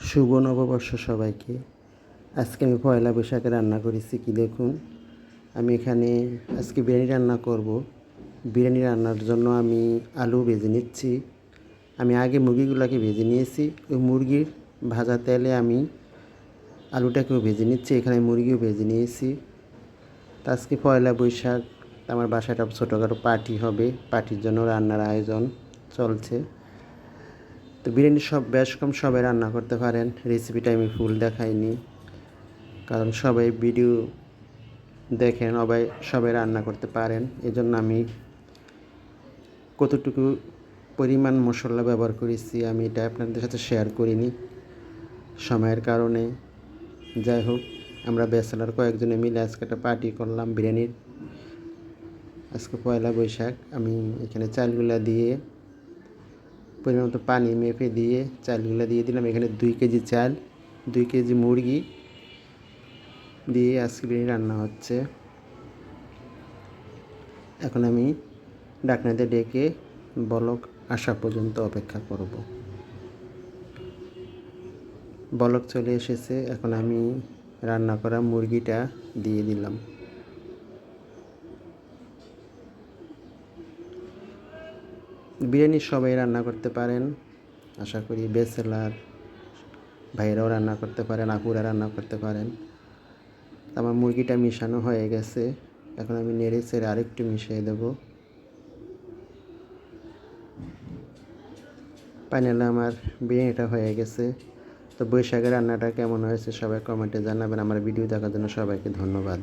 শুভ নববর্ষ সবাইকে। আজকে আমি পয়লা বৈশাখে রান্না করেছি কি দেখুন। আমি এখানে আজকে বিরিয়ানি রান্না করব। বিরিয়ানি রান্নার জন্য আমি আলু ভেজে নিচ্ছি। আমি আগে মুরগিগুলোকে ভেজে নিয়েছি। ওই মুরগির ভাজা তেলে আমি আলুটাকেও ভেজে নিচ্ছি। এখানে মুরগিও ভেজে নিয়েছি। তা আজকে পয়লা বৈশাখ, আমার বাসাটা ছোটোখাটো পার্টি হবে। পার্টির জন্য রান্নার আয়োজন চলছে। তো বিরিয়ানি বেশ কম সবাই রান্না করতে পারেন। রেসিপিটা আমি ফুল দেখাইনি, কারণ সবাই ভিডিও দেখেন, সবাই রান্না করতে পারেন। এজন্য আমি কতটুকু পরিমাণ মশলা ব্যবহার করেছি আমি এটা আপনাদের সাথে শেয়ার করিনি সময়ের কারণে। যাই হোক, আমরা ব্যাচেলার কয়েকজনে মিলে আজকে একটা পার্টি করলাম বিরিয়ানির। আজকে পয়লা বৈশাখ। আমি এখানে চালগুলা দিয়ে পরিমাণ মতো পানি মেপে দিয়ে চালগুলো দিয়ে দিলাম। এখানে 2 কেজি চাল, 2 কেজি মুরগি দিয়ে আজকে বিরিয়ানি রান্না হচ্ছে। এখন আমি ঢাকনাতে ডেকে বলক আসা পর্যন্ত অপেক্ষা করব। বলক চলে এসেছে। এখন আমি রান্না করা মুরগিটা দিয়ে দিলাম। বিরিয়ানি সবাই রান্না করতে পারেন, আশা করি ব্যাচেলার ভাইরাও রান্না করতে পারেন, আপুরা রান্না করতে পারেন। আমার মুরগিটা মিশানো হয়ে গেছে। এখন আমি নেড়ে চেড়ে আরেকটু মিশিয়ে দেব। ফাইনালি আমার বিরিয়ানিটা হয়ে গেছে। তো বৈশাখের রান্নাটা কেমন হয়েছে সবাই কমেন্টে জানাবেন। আমার ভিডিও দেখার জন্য সবাইকে ধন্যবাদ।